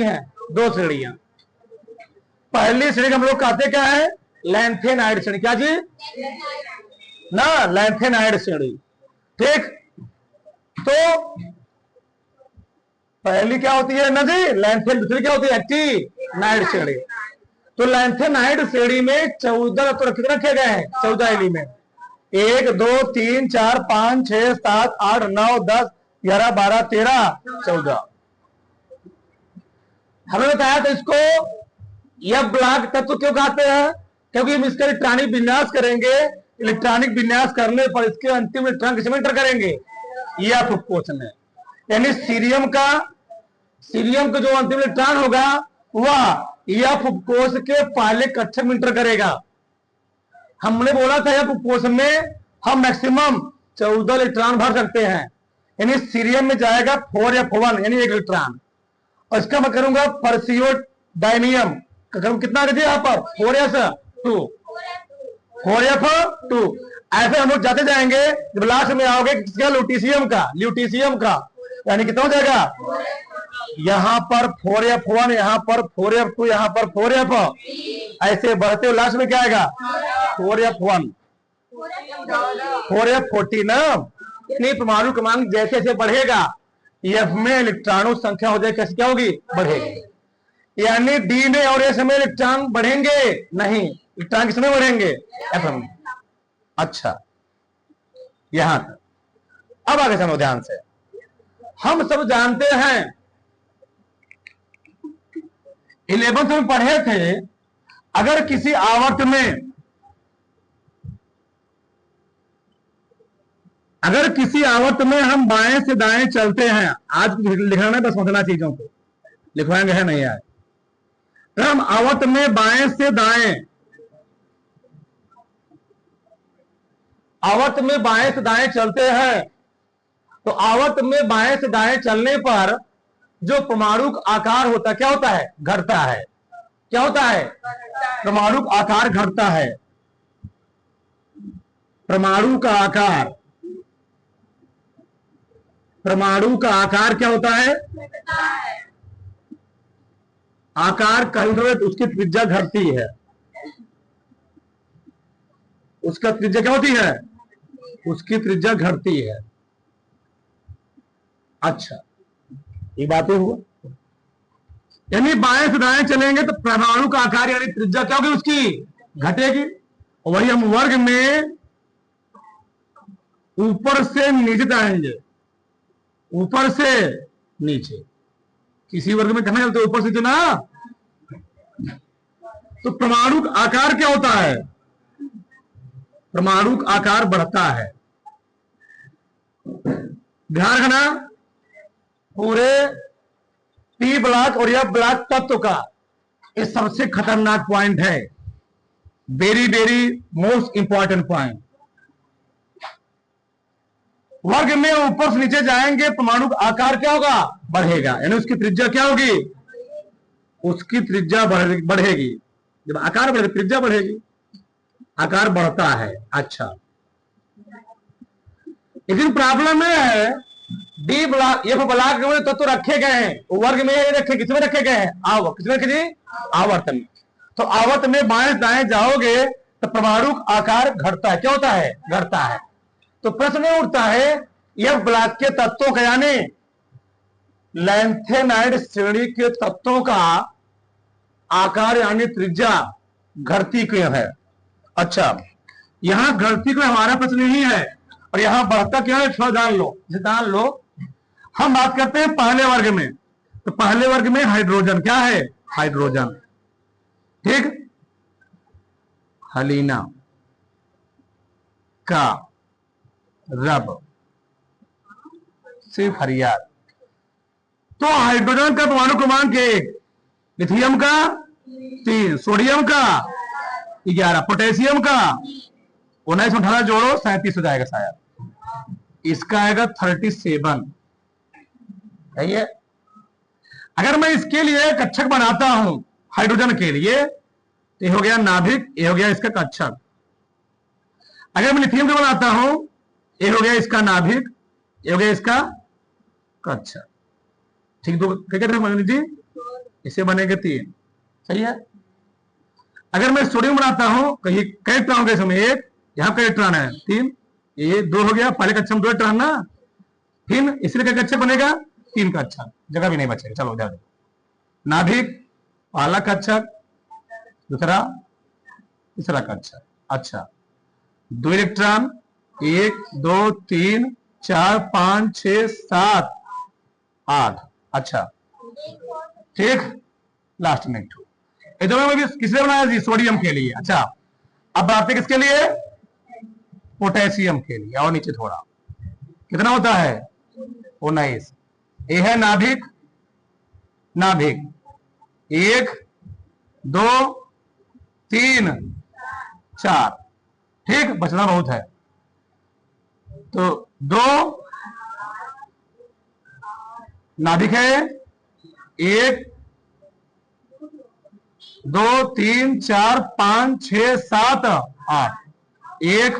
है दो श्रेणियां। पहली श्रेणी हम लोग कहते क्या है, लैंथेनाइड श्रेणी। क्या जी ना, लैंथेनाइड श्रेणी। ठीक, तो पहली क्या होती है ना जी लैंथेन, दूसरी क्या होती है एक्टिनाइड श्रेणी। तो लैंथेनाइड श्रेणी में 14 तत्व रखे गए हैं, 14 एलिमेंट। 1 2 3 4 5 6 7 8 9 10 11 12 13 14। हमें बताया था इसको यह ब्लॉक तत्व क्यों कहते हैं, क्योंकि हम इसका इलेक्ट्रॉनिक विन्यास करेंगे। इलेक्ट्रॉनिक विन्यास करने पर इसके अंतिम इलेक्ट्रॉन किसमें एंटर करेंगे, एफ कोश में। यानी सीरियम का जो अंतिम इलेक्ट्रॉन होगा वह एफ कोश के पहले कक्षक में एंटर करेगा। हमने बोला था एफ कोश में हम मैक्सिमम 14 इलेक्ट्रॉन भर सकते हैं, यानी सीरियम में जाएगा 4f1 यानी 1 इलेक्ट्रॉन। और इसका मैं करूंगा परसियोडाइनियम कितना कर दिया यहाँ पर 4f2 ऐसे हम लोग जाते जाएंगे। जब लास्ट में आओगे किसका, ल्यूटीशियम का यानी कितना हो जाएगा, यहां पर 4f1 यहां पर 4f2 यहां पर 4f, ऐसे बढ़ते हो लास्ट में क्या आएगा 4f1 4f40 ना। यानी परमाणु क्रमांक जैसे जैसे बढ़ेगा एफ में इलेक्ट्रॉनों संख्या हो जाएगी, कैसे क्या होगी, बढ़ेगी। यानी डी में और एस में इलेक्ट्रॉन बढ़ेंगे नहीं, इलेक्ट्रॉन किसमें बढ़ेंगे, एफ में। अच्छा, यहां तक। अब आगे समझो ध्यान से। हम सब जानते हैं 11th में पढ़े थे, अगर किसी आवर्त में हम बाएं से दाएं चलते हैं, आज लिखना है बस समझना चीजों को, लिखवाएंगे है नहीं आए। हम आवर्त में बाएं से दाएं चलते हैं, तो आवर्त में बाएं से दाएं चलने पर जो परमाणु का आकार होता है क्या होता है, घटता है। क्या होता है, परमाणु का आकार घटता है। परमाणु का आकार क्या होता है, आकार कहीं उसकी त्रिज्या घटती है। उसका त्रिज्या क्या होती है, उसकी त्रिज्या घटती है। अच्छा, ये बातें हुआ। यानी बाएं से दाएं चलेंगे तो परमाणु का आकार यानी त्रिज्या क्या होगी, उसकी घटेगी। वही हम वर्ग में ऊपर से नीचे जाएंगे, ऊपर से नीचे, किसी वर्ग में कहना चलते ऊपर से जो ना, तो परमाणु का आकार क्या होता है, परमाणु का आकार बढ़ता है। ध्यान रखना, पूरे पी ब्लॉक और यह ब्लॉक तत्व का ये सबसे खतरनाक पॉइंट है, very very most important point. वर्ग में ऊपर से नीचे जाएंगे, परमाणु का आकार क्या होगा, बढ़ेगा। यानी उसकी त्रिज्या क्या होगी, उसकी त्रिज्या बढ़ेगी। जब आकार बढ़ेगा त्रिज्या बढ़ेगी, आकार बढ़ता है। अच्छा, लेकिन प्रॉब्लम है डी ब्लॉक एफ ब्लॉक में तत्व रखे गए हैं, वर्ग में रखे, किसमें रखे गए हैं, किसमें रखे जी, आवर्त में। तो आवर्त में बाएं दाएं जाओगे तो परमाणु का आकार घटता है। क्या होता है, घटता है। तो प्रश्न उठता है एफ ब्लॉक के तत्वों का यानी लैंथेनाइड श्रेणी के तत्वों का आकार यानी त्रिज्या घटती क्यों है। अच्छा, यहां घटती क्यों हमारा प्रश्न नहीं है, और यहां बढ़ता क्या है, थोड़ा जान लो। हम बात करते हैं पहले वर्ग में, तो पहले वर्ग में हाइड्रोजन क्या है, हाइड्रोजन। ठीक, हलीना का रब सिर्फ हरियार। तो हाइड्रोजन का परमाणु क्रमांक 1, लिथियम का 3, सोडियम का 11, पोटेशियम का 19 में 18 जोड़ो 37 हो जाएगा शायद, इसका आएगा 37। सही है। अगर मैं इसके लिए कक्षक बनाता हूं हाइड्रोजन के लिए, तो ये हो गया नाभिक, ये हो गया इसका कक्षक। अगर मैं लिथियम का बनाता हूं, ये हो गया इसका नाभिक, ये हो गया इसका कक्षक। ठीक, तो क्या कहते हैं जी, इसे बनेंगे 3। सही है। अगर मैं सोडियम बनाता हूं, कहीं कई इलेक्ट्रॉन होंगे इसमें, 1, यहां कई इलेक्ट्रॉन है 3, ये 2 हो गया, पहले कक्षा में 2 इलेक्ट्रॉन ना, फिर इसलिए क्या कक्षा बनेगा 3 का कक्षा, जगह भी नहीं बचेगा। चलो ध्यान दो, नाभिक पहला कक्षा, दूसरा तीसरा कक्षा। अच्छा, 2 इलेक्ट्रॉन, 1 2 3 4 5 6 7 8। अच्छा ठीक, लास्ट में 2। ये दोनों में भी किसने बनाया जी? सोडियम के लिए। अच्छा, अब बनाते किसके लिए? पोटेशियम के लिए। और नीचे थोड़ा, कितना होता है? 19। ये है नाभिक, नाभिक 1 2 3 4। ठीक, बचना बहुत है, तो 2 नाभिक है, 1 2 3 4 5 6 7 8। 1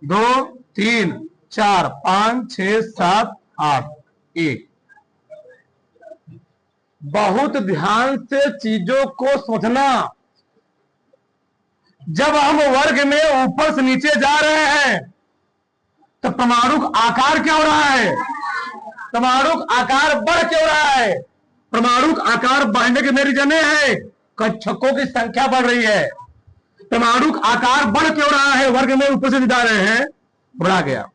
2 3 4 5 6 7 8 1। बहुत ध्यान से चीजों को समझना। जब हम वर्ग में ऊपर से नीचे जा रहे हैं तो परमाणु आकार क्या हो रहा है? परमाणु आकार बढ़ क्यों रहा है? परमाणु आकार बढ़ने के मेरी जने है, कक्षकों की संख्या बढ़ रही है। परमाणु आकार बढ़ क्यों रहा है? वर्ग में ऊपर से जा रहे हैं, बढ़ा गया।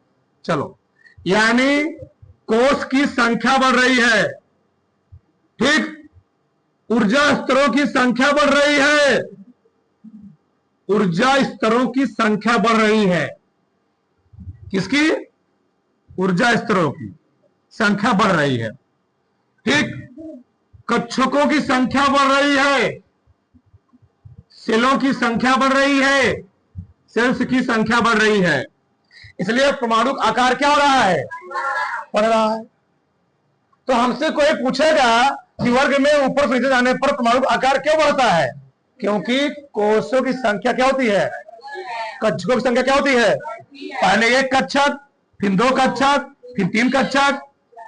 चलो, यानी कोष की संख्या बढ़ रही है। ठीक, ऊर्जा स्तरों की संख्या बढ़ रही है, ऊर्जा स्तरों की संख्या बढ़ रही है। किसकी? ऊर्जा स्तरों की संख्या बढ़ रही है। ठीक, कक्षकों की संख्या बढ़ रही है, सेलों की संख्या बढ़ रही है, सेल्स की संख्या बढ़ रही है। इसलिए परमाणु आकार क्या हो रहा है? बढ़ रहा है। तो हमसे कोई पूछेगा कि वर्ग में ऊपर से नीचे जाने पर परमाणु आकार क्यों बढ़ता है? क्योंकि कोषों की संख्या क्या होती है? कक्षकों की संख्या क्या होती है? पहले 1 कक्षक, फिर 2 कक्षक, फिर 3 कक्षक,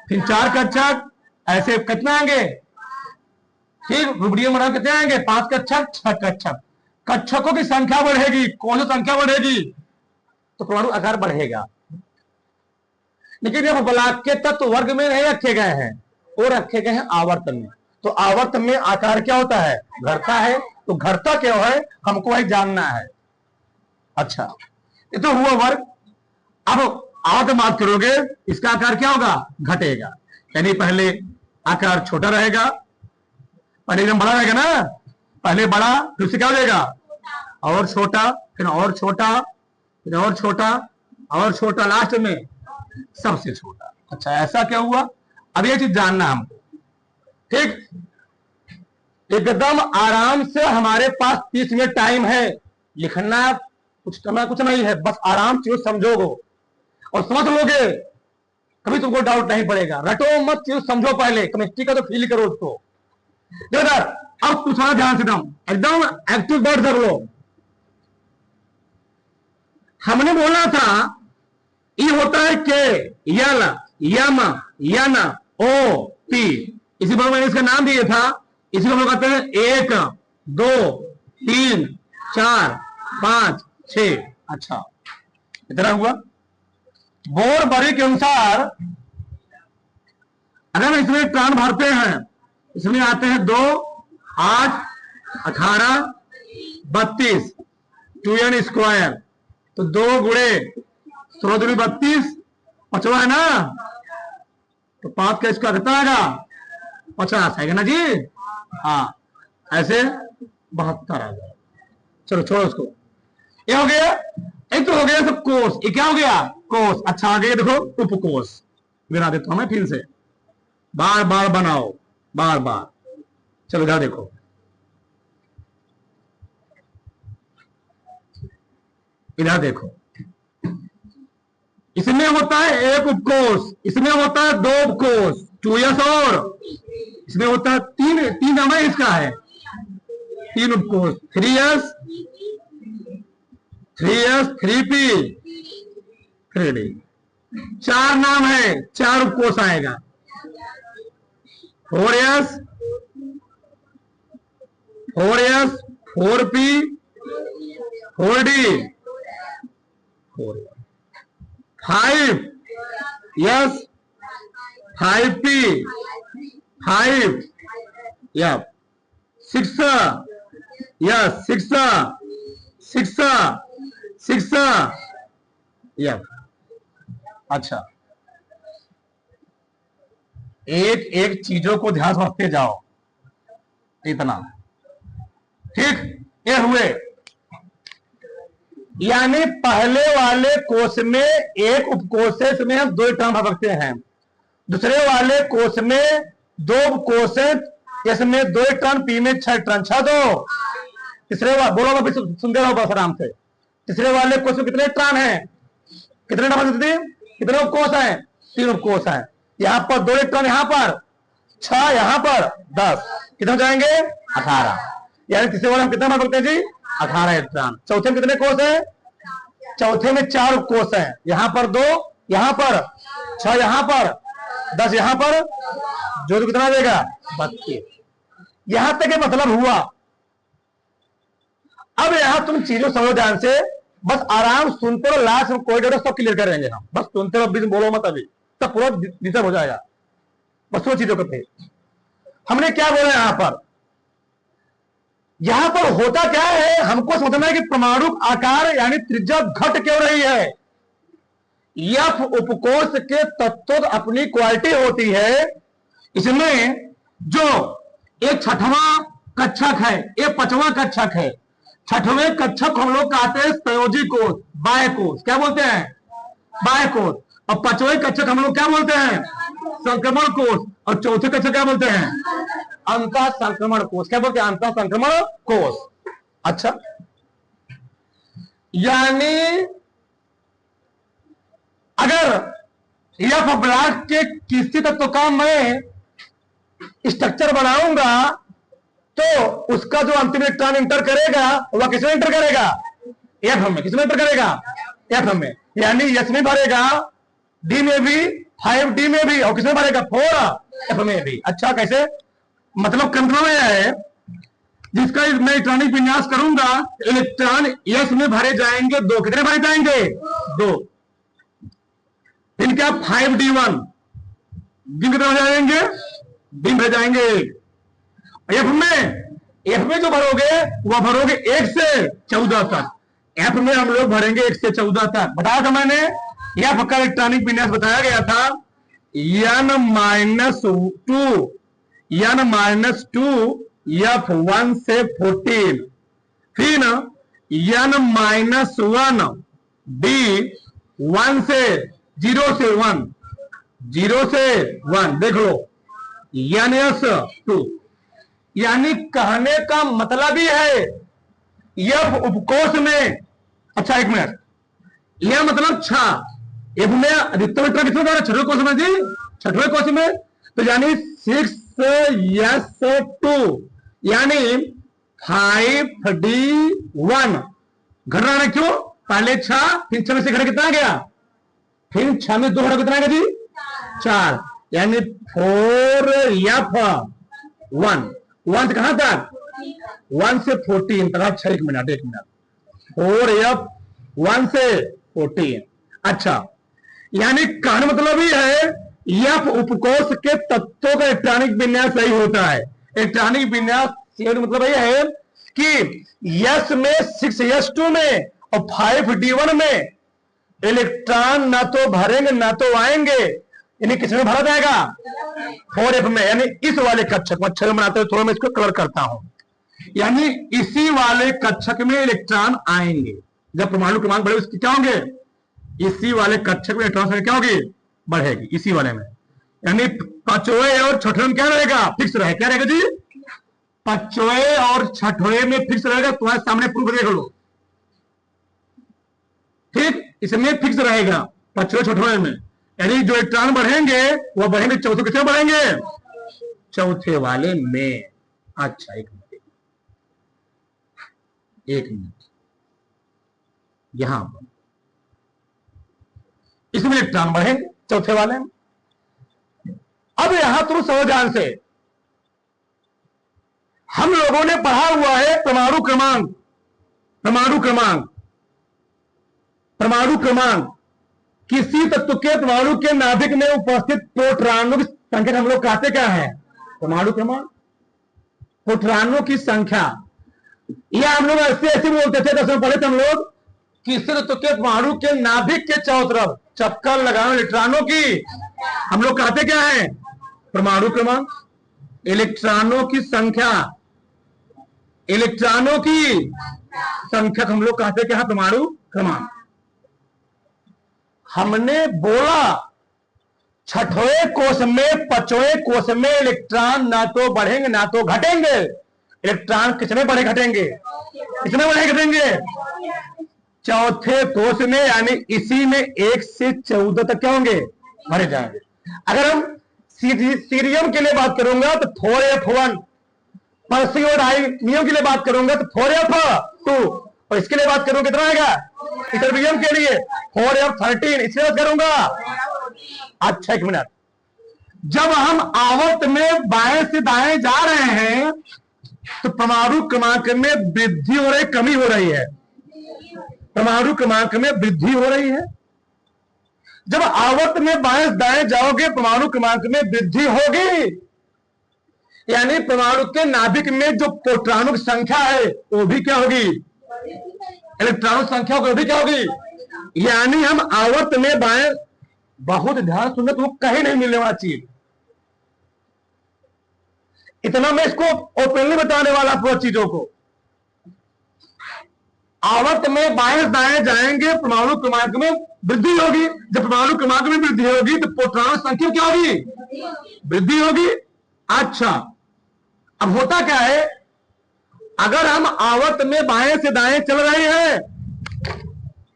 फिर 4 कक्षक, ऐसे कितना आएंगे? ठीक, रुबड़ियों में कितने आएंगे? 5 कक्षक, 6 कक्षक। कक्षकों की संख्या बढ़ेगी, कोषों की संख्या बढ़ेगी, तो परमाणु आकार बढ़ेगा। लेकिन यह ब्लॉक के तत्व वर्ग में नहीं रखे गए हैं, वो रखे गए हैं आवर्त में। तो आवर्त में आकार क्या होता है? घटता है। तो घटता क्यों है, हमको वही जानना है। अच्छा, ये तो हुआ वर्ग। अब आवर्त बात करोगे, इसका आकार क्या होगा? घटेगा। यानी पहले आकार छोटा रहेगा, पहले एकदम बड़ा रहेगा ना, पहले बड़ा, फिर से क्या हो जाएगा? और छोटा, फिर और छोटा, फिर और छोटा, और छोटा, लास्ट में सबसे छोटा। अच्छा, ऐसा क्या हुआ? अब ये चीज जानना हमको। ठीक, एकदम आराम से, हमारे पास 30 मिनट टाइम है, लिखना कुछ करना कुछ नहीं है, बस आराम से समझोगे और समझ लोगे, कभी तुमको डाउट नहीं पड़ेगा। रटो मत, चीज समझो पहले। केमिस्ट्री का तो फील करो उसको। देखो, अब तू थोड़ा ध्यान से एकदम एक्टिव बैठ कर लो। हमने बोला था ई होता है के, यल, यम, यन, ओ, पी। इसी पर मैंने इसका नाम दिया था। इसी को हम लोग कहते हैं 1 2 3 4 5 6। अच्छा, इतना हुआ। बोर बरी के अनुसार अगर इसमें प्राण भरते हैं, इसमें आते हैं 2 8 18 32 2n स्क्वायर, तो 2 गुणे 16 दूनी 32, 5वां है ना, तो 5 का स्क्वायर कितना आएगा? 50 है ना जी। हाँ, ऐसे 72 आ जाए। चलो छोड़ो उसको। ये हो गया, एक तो हो गया सब कोष। ये क्या हो गया? कोष। अच्छा, आगे देखो उपकोष। बना देता हूं मैं फिर से, बार बार बनाओ, बार बार। चलो इधर देखो, इधर देखो, इसमें होता है 1 उपकोष, इसमें होता है 2 उपकोष 2s, और इसमें होता है 3 नाम है इसका है 3 उपकोष 3s 3p 3d। 4 नाम है, 4 उपकोष आएगा। 4s 4s 4p 4d 5 5p 5 yeah 6 yes 6 yeah अच्छा, एक एक चीजों को ध्यान से रखते जाओ, इतना ठीक। ये हुए, यानी पहले वाले कोष में एक उपकोष है, इसमें हम 2 टर्म रखते हैं। दूसरे वाले कोष में 2 उपकोष है, इसमें 2 टर्म, पी में 6 टर्म, 6 2। तीसरे वाले, बोलो मैं सुनते रहो बस आराम से। तीसरे वाले कोष में कितने टर्म है, कितने टर्म, कितने उपकोष है, 3 उपकोष है। यहां पर 2 इलेक्ट्रॉन, यहां पर 6, यहां पर 10, कितने हो जाएंगे 18। यानी तीसरे वाले हम कितना बार बोलते हैं जी 18 इलेक्ट्रॉन। चौथे में कितने कोष है, चौथे में 4 कोष है, यहां पर 2, यहां पर 6, यहां पर 10, यहां पर जो तो कितना देगा 32। यहां तक ये मतलब हुआ। अब यहां तुम चीजों समझो ध्यान से, बस आराम सुनते रहो, लास्ट में कोई डाउट सब क्लियर करेंगे हम, बस सुनते रहो, बीच बोलो मत, अभी तब पूरा डिस्टर्ब हो जाएगा। बस वो चीजों को थे, हमने क्या बोला यहां पर होता क्या है, हमको समझना है कि परमाणु आकार यानी त्रिज्या घट क्यों रही है। एफ उपकोष के तत्व अपनी क्वालिटी होती है, इसमें जो एक 6वां कक्षक है, एक 5वां कक्षक है। 6वें कक्षक हम लोग कहते हैं संयोजी कोष, बाह्य कोष, क्या बोलते हैं बाह्य कोष। और 5वें कक्षक हम लोग क्या बोलते हैं संक्रमण कोष। और चौथे कक्षक क्या बोलते हैं अंतः संक्रमण कोष, क्या बोलते हैं अंतः संक्रमण कोष। अच्छा, यानी अगर एफ ब्लॉक के किसी तत्व का मैं स्ट्रक्चर बनाऊंगा तो उसका जो अंतिम इलेक्ट्रॉन इंटर करेगा वह किसमें इंटर करेगा एफ में। किसमें इंटर करेगा एफ में, यानी एस में भरेगा, डी में भी, 5d में भी, और किसमें भरेगा 4f में भी। अच्छा, कैसे मतलब क्रम में है, जिसका मैं इलेक्ट्रॉनिक विन्यास करूंगा इलेक्ट्रॉन एस में भरे जाएंगे 2। कितने भरे जाएंगे 2। फिर क्या 5d1 डी कितने भरे जाएंगे डी भरे जाएंगे। एफ में जो भरोगे वह भरोगे 1 से 14 तक। एफ में हम लोग भरेंगे 1 से 14 तक। बताया था मैंने, एफ का इलेक्ट्रॉनिक विन्यास बताया गया था n-2 f1 से 14, फिर n-1 d 1 से 0 से 1, 0 से 1 देख लो ns2। यानी कहने का मतलब ही है एफ उपकोष में, अच्छा एक मिनट, यह मतलब 6 एफ में अधिकतम इलेक्ट्रॉन कितने द्वारा 6वें कोष में जी 6वें कोष में, तो यानी 6s2 यानी 5d1 घट रहा है। क्यों, पहले 6 फिर 6 में से घटा कितना आ गया, फिर 6 में 2 घटा कितना आएगा जी 4, यानी 4f1 1 से कहां तक 1 से 14 तक। अच्छा एक मिनट 4f1 से 14। अच्छा, यानी कहने मतलब ही है एफ उपकोष के तत्वों का इलेक्ट्रॉनिक विन्यास सही होता है। इलेक्ट्रॉनिक विन्यास मतलब यह है कि यस में 6s2 में और 5d1 में इलेक्ट्रॉन ना तो भरेंगे ना तो आएंगे, यानी किसमें भरा जाएगा 4f में। यानी इस वाले कक्षक में अक्षर बनाते हुए थोड़ा मैं इसको कवर करता हूं, यानी इसी वाले कक्षक में इलेक्ट्रॉन आएंगे। जब परमाणु क्रमांक बढ़े उसकी क्या होंगे, इसी वाले कक्षक में इलेक्ट्रॉन संख्या क्या होगी बढ़ेगी, इसी वाले में। यानी 5वें और 6वें में क्या रहेगा फिक्स रहेगा, क्या रहेगा जी 5वें और 6वें में फिक्स रहेगा। तुम्हारे सामने प्रूफ देख लो, ठीक, इसमें फिक्स रहेगा 5वें 6वें में। यानी जो इलेक्ट्रॉन बढ़ेंगे वह बढ़ेंगे चौथे, किसमें बढ़ेंगे चौथे वाले में। अच्छा एक मिनट यहां पर इसमें इलेक्ट्रॉन बढ़ेंगे चौथे वाले में। अब यहां तुम समझ ध्यान से, हम लोगों ने पढ़ा हुआ है परमाणु क्रमांक, परमाणु क्रमांक, परमाणु क्रमांक किसी तत्व के परमाणु के नाभिक में उपस्थित प्रोटॉनों की संख्या हम लोग कहते क्या है? परमाणु क्रमांक। प्रोटॉनों की संख्या, यह हम लोग ऐसे ऐसे बोलते थे 10वीं में पढ़े थे हम लोग, किसी तत्व के परमाणु के नाभिक के चारों तरफ चक्कर लगाने इलेक्ट्रॉनों की हम लोग कहते क्या है? परमाणु क्रमांक। इलेक्ट्रॉनों की संख्या, इलेक्ट्रॉनों की संख्या हम लोग कहते क्या है? परमाणु क्रमांक। हमने बोला छठवें कोष में पांचवें कोष में इलेक्ट्रॉन ना तो बढ़ेंगे ना तो घटेंगे। इलेक्ट्रॉन कितने बढ़े घटेंगे? कितने बढ़े घटेंगे? चौथे कोष में, यानी इसी में 1 से 14 तक क्या होंगे? बढ़े जाएंगे। अगर हम सीरियम के लिए बात करूंगा तो 4f1, परसियोडाइनियम के लिए बात करूंगा तो 4f2, और इसके लिए बात करूंगा कितना आएगा? इटरबियम के लिए 4f13, इसलिए बात करूंगा। अच्छा एक मिनट, जब हम आवर्त में बाएं से दाएं जा रहे हैं तो परमाणु क्रमांक में वृद्धि हो रही, कमी हो रही है? परमाणु क्रमांक में वृद्धि हो रही है। जब आवर्त में बाएं से दाएं जाओगे परमाणु क्रमांक में वृद्धि होगी, यानी परमाणु के नाभिक में जो प्रोटॉनों की संख्या है वो भी क्या होगी? इलेक्ट्रॉनों की संख्या वो भी क्या होगी? यानी हम आवर्त में बाएं, बहुत ध्यान सुनना, तो कहीं नहीं मिलने वाला चीज, इतना मैं इसको ओपनली बताने वाला पूरी चीजों को। आवर्त में बाएं दाएं जाएंगे परमाणु क्रमांक में वृद्धि होगी। जब परमाणु क्रमांक में वृद्धि होगी तो प्रोटॉन संख्या क्या होगी? वृद्धि होगी। अच्छा, अब होता क्या है, अगर हम आवर्त में बाएं से दाएं चल रहे हैं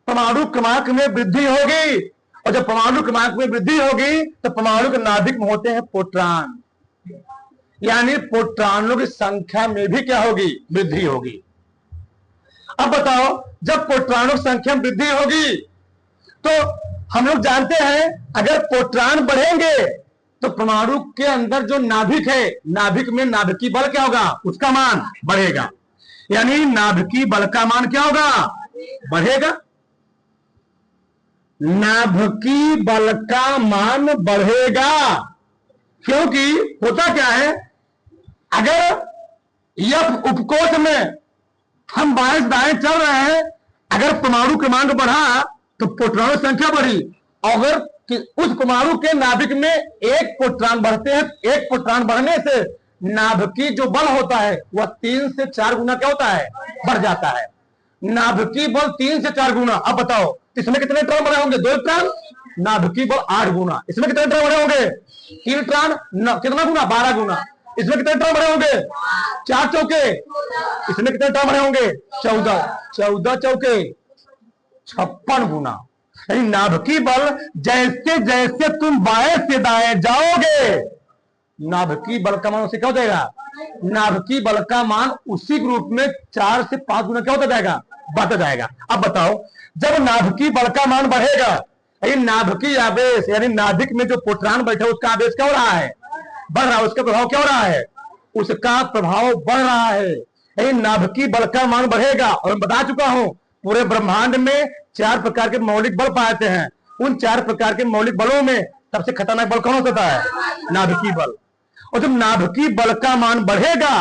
परमाणु क्रमांक में वृद्धि होगी, और जब परमाणु क्रमांक में वृद्धि होगी तो परमाणु के नाभिक में होते हैं प्रोटॉन, यानी प्रोटॉनों की संख्या में भी क्या होगी? वृद्धि होगी। अब बताओ, जब प्रोटॉनों की संख्या में वृद्धि होगी तो हम लोग जानते हैं अगर प्रोटॉन बढ़ेंगे तो परमाणु के अंदर जो नाभिक है, नाभिक में नाभिकीय बल क्या होगा? उसका मान बढ़ेगा, यानी नाभिकीय बल का मान क्या होगा? बढ़ेगा। नाभिकीय बल का मान बढ़ेगा, क्योंकि होता क्या है, अगर यह उपकोष में हम बाएं से दाएं चल रहे हैं, अगर परमाणु क्रमांक बढ़ा तो प्रोटॉन की संख्या बढ़ी, अगर उस परमाणु के नाभिक में एक प्रोटॉन बढ़ते हैं, एक प्रोटॉन बढ़ने से नाभिकीय जो बल होता है वह 3 से 4 गुना क्या होता है? बढ़ जाता है। नाभिकीय बल 3 से 4 गुना। अब बताओ इसमें कितने इलेक्ट्रॉन बढ़े होंगे? 2 इलेक्ट्रॉन। नाभिकीय बल 8 गुना। इसमें कितने इलेक्ट्रॉन बढ़े होंगे? 3 इलेक्ट्रॉन। कितना गुना? 12 गुना। इसमें कितने इलेक्ट्रॉन बढ़े होंगे? 4 चौके। इसमें कितने इलेक्ट्रॉन बढ़े होंगे? 14 चौके 56 गुना। यानी नाभिकीय बल जैसे जैसे तुम बाएं से दाएं जाओगे नाभिकीय बल का मान उसे क्या हो जाएगा? नाभिकीय बल का मान उसी ग्रुप में 4 से 5 गुना क्या होता जाएगा? बढ़ता जाएगा। अब बताओ, जब नाभिकीय बल का मान बढ़ेगा, नाभिकीय आवेश यानी नाभिक में जो प्रोटॉन बैठा है उसका आवेश क्या हो रहा है? बढ़ रहा है। उसका प्रभाव क्या हो रहा है? उसका प्रभाव बढ़ रहा है। नाभिकीय बल का मान बढ़ेगा, और मैं बता चुका हूं पूरे ब्रह्मांड में 4 प्रकार के मौलिक बल पाए जाते हैं। उन 4 प्रकार के मौलिक बलों में सबसे खतरनाक बल कौन होता है? नाभिकीय बल। और जब नाभिकीय बल का मान बढ़ेगा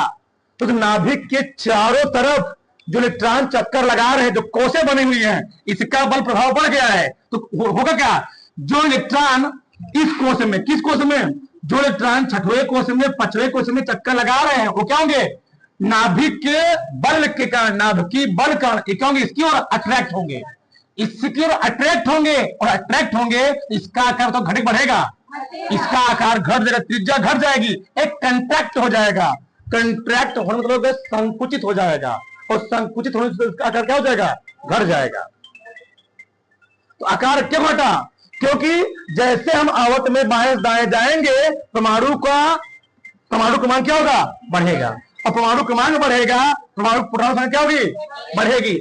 तो नाभिक के चारों तरफ जो इलेक्ट्रॉन चक्कर लगा रहे हैं, जो कोसें बनी हुई हैं, इसका बल प्रभाव बढ़ गया है। तो होगा क्या? जो इलेक्ट्रॉन इस कोष में, किस कोष में? जो इलेक्ट्रॉन छठवें कोष में, पांचवें कोष में चक्कर लगा रहे हैं वो क्या होंगे? नाभिक के बल के कारण, नाभिकीय बल कारण क्या होंगे? इसकी ओर अट्रैक्ट होंगे, इसकी ओर अट्रैक्ट होंगे, और अट्रैक्ट होंगे इसका आकार तो घटित बढ़ेगा, इसका आकार घट जाएगा, त्रिज्या घट जाएगी, एक कंट्रैक्ट हो जाएगा। कंट्रैक्ट होने मतलब संकुचित हो जाएगा, और संकुचित होने से इसका आकार क्या हो जाएगा? घट जाएगा। तो आकार क्यों घटा? क्योंकि जैसे हम आवर्त में बाएं दाएं जाएंगे परमाणु क्रमांक क्या होगा? बढ़ेगा। और परमाणु क्रमांक बढ़ेगा, परमाणु प्रोटॉन संख्या क्या होगी? बढ़ेगी।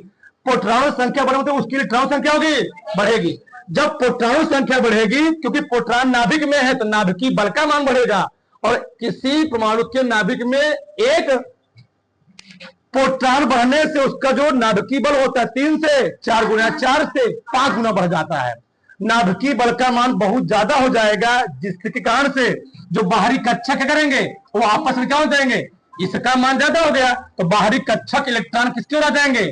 प्रोटॉन संख्या बढ़ेगी तो उसकी इलेक्ट्रॉन संख्या होगी? बढ़ेगी। जब प्रोटॉन संख्या बढ़ेगी, क्योंकि प्रोटॉन नाभिक में है तो नाभिकीय बल का मान बढ़ेगा, और किसी परमाणु के नाभिक में एक प्रोटॉन बढ़ने से उसका जो नाभिकीय बल होता है 3 से 4 गुना, 4 से 5 गुना बढ़ जाता है। नाभिकीय बल का मान बहुत ज्यादा हो जाएगा, जिसके कारण से जो बाहरी कक्षक क्या करेंगे, वो आपस में क्या हो जाएंगे, इसका मान ज्यादा हो गया तो बाहरी कक्षक इलेक्ट्रॉन किसकी ओर आ जाएंगे,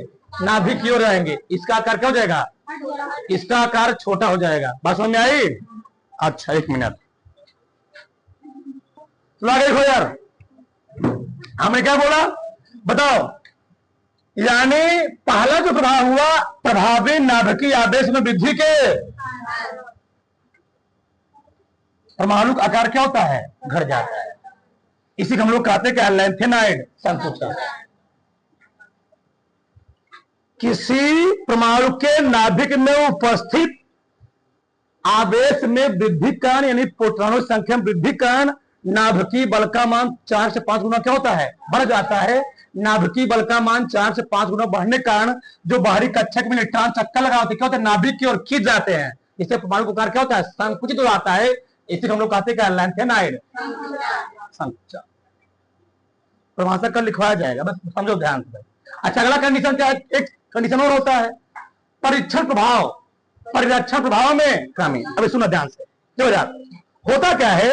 नाभिक की ओर जाएंगे। इसका आकार क्या हो जाएगा, इसका आकार छोटा हो जाएगा। बात समझ में आई? अच्छा, 1 मिनट देखो यार, हमने क्या बोला बताओ। यानी पहला जो प्रभाव हुआ, प्रभावी नाभिकीय आवेश में वृद्धि के परमाणु का आकार क्या होता है, घट जाता है। इसी को हम लोग कहते हैं क्या, लैंथेनाइड संकुचन। किसी परमाणु के नाभिक में उपस्थित आवेश में वृद्धि कारण, यानी प्रोटॉनों की संख्या में वृद्धि कारण नाभिकीय बल का मान 4 से 5 गुना क्या होता है, बढ़ जाता है। नाभिकीय बल का मान 4 से 5 गुना बढ़ने के कारण जो बाहरी कक्षक में इलेक्ट्रॉन चक्कर लगा होते क्या होता है, नाभिक की ओर खींच जाते हैं। इससे परमाणु का आकार क्या होता है, संकुचित हो जाता है। इसे हम लोग कहते हैं क्या, लैंथेनाइड संकुचन। परिभाषा कर लिखवाया जाएगा, बस समझो ध्यान से। अच्छा, अगला कंडीशन क्या है, एक कंडीशन और होता है, परीक्षण प्रभाव, परिरक्षण प्रभाव में कमी। अभी सुनो ध्यान से, देखो यार, होता क्या है,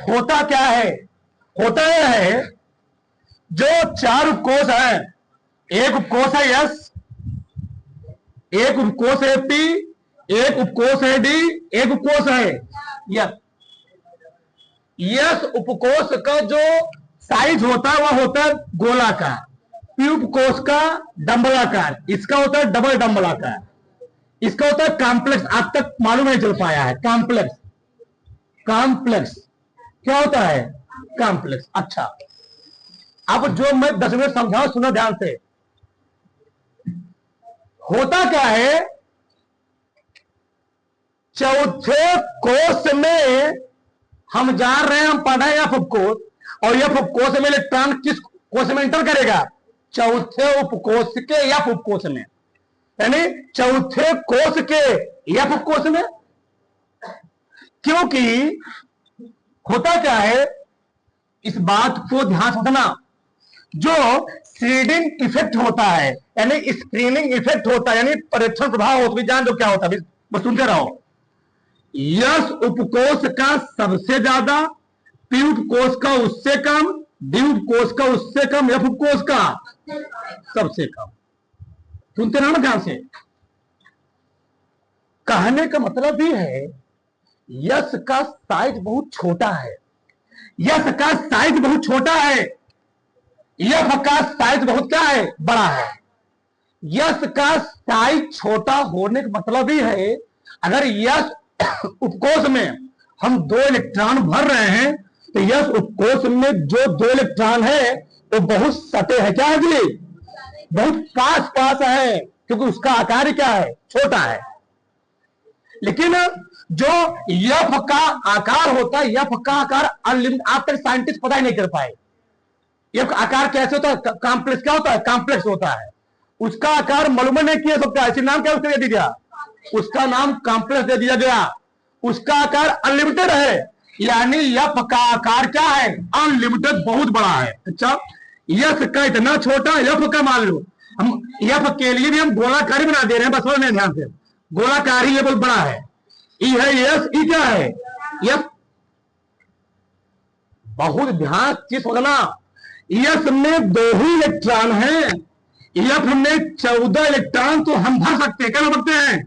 होता क्या है, होता यह है जो 4 उपकोष है, एक उपकोष है यस, एक उपकोष है पी, एक उपकोष है डी, एक उपकोष है यस। यस उपकोष का जो साइज होता है वह होता है गोलाकार, पी उपकोष का डंबलाकार, इसका होता है डबल डंबलाकार, इसका होता है कॉम्प्लेक्स। आज तक मालूम नहीं चल पाया है कॉम्प्लेक्स, कॉम्प्लेक्स क्या होता है, कॉम्प्लेक्स। अच्छा, अब जो मैं 10 मिनट समझाऊं सुनो ध्यान से। होता क्या है, चौथे कोष में हम जा रहे हैं, हम पढ़ रहे हैं एफ उपकोष, और एफ उपकोष में इलेक्ट्रॉन किस कोष में एंटर करेगा, चौथे उपकोष के एफ उपकोष में, यानी चौथे कोष के एफ उपकोष में। क्योंकि होता क्या है, इस बात को ध्यान रखना, जो सीडिंग इफेक्ट होता है यानी स्क्रीनिंग इफेक्ट होता है, यानी परीक्षण प्रभाव होता है, जान दो क्या होता है, बस सुनते रहो। यस उपकोष का सबसे ज्यादा, पी उपकोष का उससे कम, डी उपकोष का उससे कम, एफ उपकोष का सबसे कम। सुनते रहो ना ध्यान से। कहने का मतलब ये है, यस का साइज बहुत छोटा है, यस का साइज बहुत छोटा है, यफ का साइज बहुत क्या है, बड़ा है। यस का साइज छोटा होने का मतलब ही है, अगर यस उपकोष में हम 2 इलेक्ट्रॉन भर रहे हैं तो यस उपकोष में जो 2 इलेक्ट्रॉन है वो बहुत सटे हैं, क्या है जी, बहुत पास पास है, क्योंकि उसका आकार क्या है, छोटा है। लेकिन जो यफ का आकार होता है, यफ का आकार अनलिमिटेड, आज तक साइंटिस्ट पता ही नहीं कर पाए यफ का आकार कैसे होता है, कॉम्प्लेक्स क्या होता है, कॉम्प्लेक्स होता है। उसका आकार मालूम नहीं किया सकता, ऐसे नाम क्या उसका दे दिया, उसका नाम कॉम्प्लेक्स दे दिया गया। उसका आकार अनलिमिटेड है, यानी यफ का आकार क्या है, अनलिमिटेड, बहुत बड़ा है। अच्छा, यफ का इतना छोटा, यफ का मान लो हम यफ के लिए भी हम गोलाकार बना दे रहे हैं, बस में ध्यान से, गोलाकार ही ये बहुत बड़ा है। ई है यस, ई क्या है, यफ। बहुत ध्यान से समझना, यस में 2 ही इलेक्ट्रॉन है, एफ में 14 इलेक्ट्रॉन तो हम भर सकते हैं, क्या भरते हैं,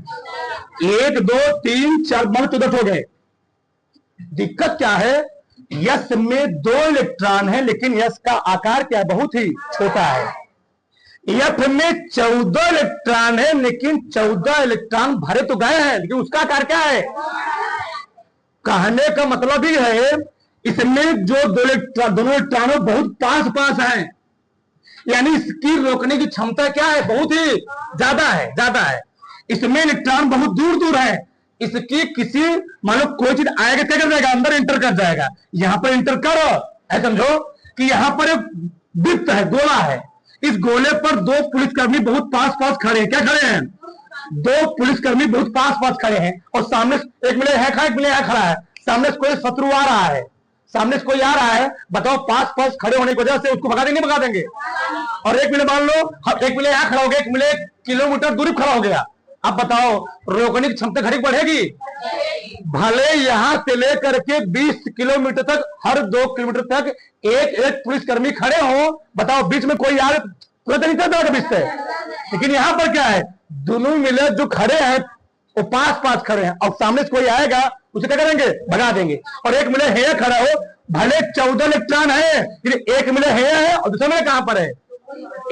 1 2 3 4 14 हो गए। दिक्कत क्या है, यस में 2 इलेक्ट्रॉन है, लेकिन यस का आकार क्या है, बहुत ही छोटा है। एफ में 14 इलेक्ट्रॉन है, लेकिन 14 इलेक्ट्रॉन भरे तो गए हैं, लेकिन उसका आकार क्या है। कहने का मतलब ही है, इसमें जो दोनों इलेक्ट्रॉन बहुत पास पास हैं, यानी इसकी रोकने की क्षमता क्या है, बहुत ही ज्यादा है, ज्यादा है। इसमें इलेक्ट्रॉन बहुत दूर दूर है, इसकी किसी मान लो कोई चीज आएगा क्या कर जाएगा, अंदर इंटर कर जाएगा। यहां पर इंटर करो, ऐसा समझो कि यहां पर एक वृत्त है, गोला है, इस गोले पर 2 पुलिसकर्मी बहुत पास पास खड़े हैं, क्या खड़े हैं, 2 पुलिसकर्मी बहुत पास पास खड़े हैं, और सामने एक मिले है खड़ा, एक मिले है खड़ा है, सामने से कोई शत्रु आ रहा है, सामने से कोई आ रहा है, बताओ पास पास खड़े होने की वजह से उसको भगा देंगे, भगा देंगे। और एक मिले मान लो, एक मिले यहां खड़ा हो गया, एक मिले किलोमीटर दूरी खड़ा हो गया, अब बताओ रोकने की क्षमता घड़ी बढ़ेगी? भले यहां से लेकर के 20 किलोमीटर तक, हर 2 किलोमीटर तक एक एक पुलिसकर्मी खड़े हो, बताओ बीच में कोई यार तुरंत नहीं चलता बीच से। लेकिन यहां पर क्या है, दोनों मिले जो खड़े हैं वो पास पास खड़े हैं, और सामने से कोई आएगा उसे क्या करेंगे, भगा देंगे। और एक मिले है खड़ा हो, भले 14 इलेक्ट्रॉन है, एक मिले है और दूसरा मिले कहां पर है,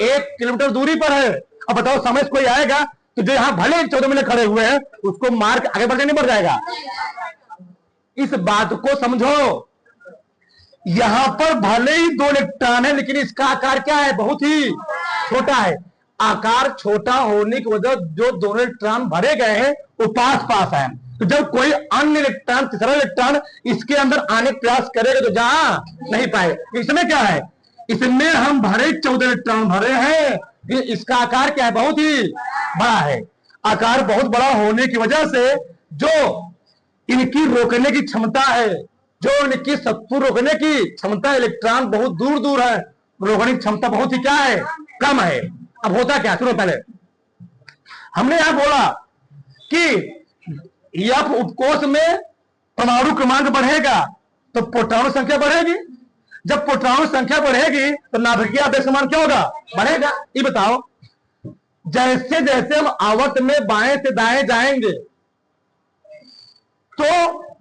1 किलोमीटर दूरी पर है। अब बताओ सामने से कोई आएगा तो जो यहां भले 14 मिले खड़े हुए हैं उसको मार के आगे बढ़ नहीं बढ़ जाएगा। इस बात को समझो, यहां पर भले ही 2 इलेक्ट्रॉन है लेकिन इसका आकार क्या है, बहुत ही छोटा है। आकार छोटा होने की वजह जो दोनों इलेक्ट्रॉन भरे गए हैं वो पास पास है। तो जब कोई अन्य इलेक्ट्रॉन, तीसरा इलेक्ट्रॉन इसके अंदर आने का प्रयास करेगा तो जा नहीं पाएगा। इसमें क्या है, इसमें हम भरे 14 इलेक्ट्रॉन भरे हैं, इसका आकार क्या है, बहुत ही बड़ा है। आकार बहुत बड़ा होने की वजह से जो इनकी रोकने की क्षमता है, जो इनकी शत्रु रोकने की क्षमता, इलेक्ट्रॉन बहुत दूर दूर है, रोकने की क्षमता बहुत ही क्या है, कम है। अब होता क्या, सुनो पहले हमने यहां बोला कि एफ उपकोष में परमाणु क्रमांक बढ़ेगा तो प्रोटॉन संख्या बढ़ेगी, जब प्रोटॉन संख्या बढ़ेगी तो नाभिकीय आवेश मान क्या होगा, बढ़ेगा। ये बताओ, जैसे जैसे हम आवर्त में बाएं से दाएं जाएंगे तो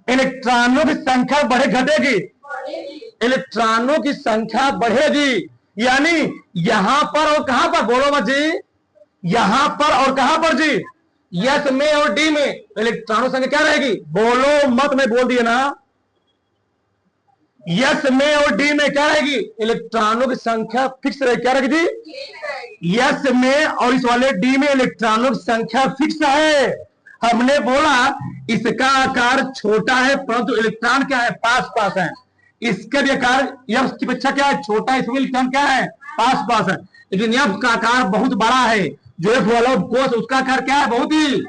इलेक्ट्रॉनों की संख्या बढ़े घटेगी, इलेक्ट्रॉनों की संख्या बढ़ेगी। यानी यहां पर और कहां पर, बोलो मत जी, यहां पर और कहां पर जी, यस में और डी में इलेक्ट्रॉनों की संख्या क्या रहेगी, बोलो मत, मैं बोल दिया ना, यस में और डी में क्या रहेगी, इलेक्ट्रॉनों की संख्या फिक्स रहेगी। क्या रहेगी जी, यस में और इस वाले डी में इलेक्ट्रॉनों की संख्या फिक्स है। हमने बोला इसका आकार छोटा है परंतु इलेक्ट्रॉन क्या है, पास पास है। इसका भी आकार यफ की अपेक्षा क्या है, छोटा है, इसमें इलेक्ट्रॉन क्या है, पास पास है। लेकिन यफ का आकार बहुत बड़ा है, जो एफ वाला उपकोष उसका आकार क्या है, बहुत ही,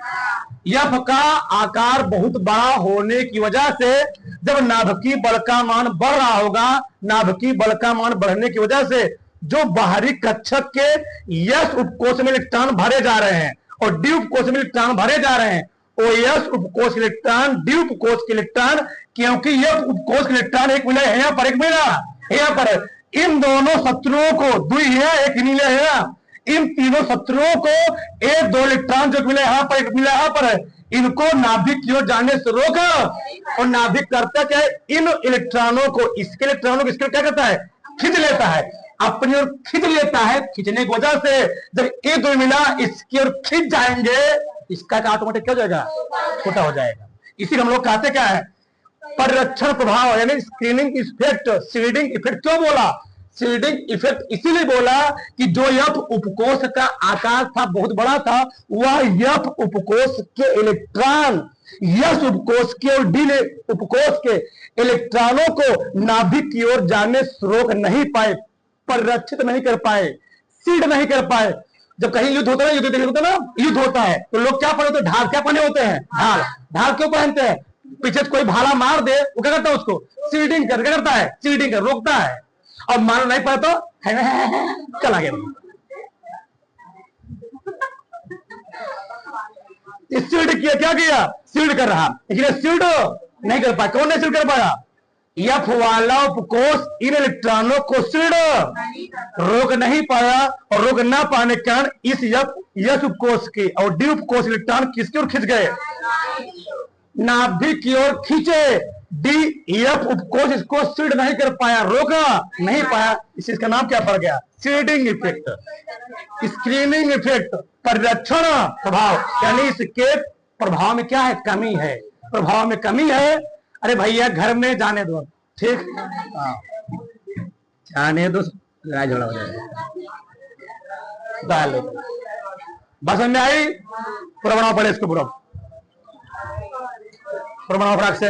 यफ का आकार बहुत बड़ा होने की वजह से जब नाभिकीय बल का मान बढ़ रहा होगा, नाभिकीय बल का मान बढ़ने की वजह से जो बाहरी कक्षक के यस उपकोष में इलेक्ट्रॉन भरे जा रहे हैं और डी उपकोष में इलेक्ट्रॉन भरे जा रहे हैं, ओ यस उपकोष इलेक्ट्रॉन, डी उपकोष के इलेक्ट्रॉन, क्योंकि यह उपकोष के इलेक्ट्रॉन एक मिला है यहाँ पर, एक मिला यहाँ पर, इन दोनों शत्रुओं को, दुई है एक नीले है, इन तीनों शत्रुओं को एक 2 इलेक्ट्रॉन जो मिले यहाँ पर, एक मिला यहाँ पर, इनको नाभिक की ओर जाने से रोका। और नाभिक करता क्या है, इन इलेक्ट्रॉनों को, इसके इलेक्ट्रॉनों को इसके क्या करता है, खींच लेता है, अपनी ओर खींच लेता है। खींचने की वजह से जब ये 2 मिला इसकी ओर खींच जाएंगे, इसका ऑटोमेटिक क्या हो जाएगा, छोटा हो जाएगा। इसी हम लोग कहते क्या है, परिरक्षण प्रभाव, यानी स्क्रीनिंग इफेक्ट, सीडिंग इफेक्ट। क्यों बोला सीडिंग इफेक्ट, इसीलिए बोला कि जो यफ उपकोष का आकार था बहुत बड़ा था, वह यफ उपकोष के इलेक्ट्रॉन यस उपकोष के और डी उपकोष के इलेक्ट्रॉनों को नाभिक की ओर जाने से रोक नहीं पाए, परिरक्षित नहीं कर पाए, सीड नहीं कर पाए। जब कहीं युद्ध होता है, युद्ध होता है तो लोग क्या पहने होते हैं, ढाल क्या पहने होते हैं, ढाल। ढाल क्यों पहनते हैं, पीछे कोई भाला मार दे वो क्या करता है, उसको सीडिंग कर, क्या करता है, सीडिंग कर, रोकता है। और मार नहीं पाए तो चला गया। सीड किया, क्या किया, सीड कर रहा, लेकिन सीड नहीं कर पाया। कौन नहीं सीड कर पाया, यफ वाला उपकोष इन इलेक्ट्रॉनों को सीड रोक नहीं पाया, और रोक ना पाने के कारण इस यस उपकोष की और डी उपकोष इलेक्ट्रॉन किसकी ओर खिंच गए, नाभिक की ओर खींचे। डी एफ उपकोष इसको सीड नहीं कर पाया, रोका नहीं पाया, इसका नाम क्या पड़ गया, सीडिंग इफेक्ट, स्क्रीनिंग इफेक्ट, परिरक्षण प्रभाव। यानी इसके प्रभाव में क्या है, कमी है, प्रभाव में कमी है। अरे भैया घर में जाने दो, ठीक, जाने दो, लड़ाई झगड़ा हो जाएगा। बस में आई, पूरा बनाना पड़े इसको, पूरा बनाओ फटाक से।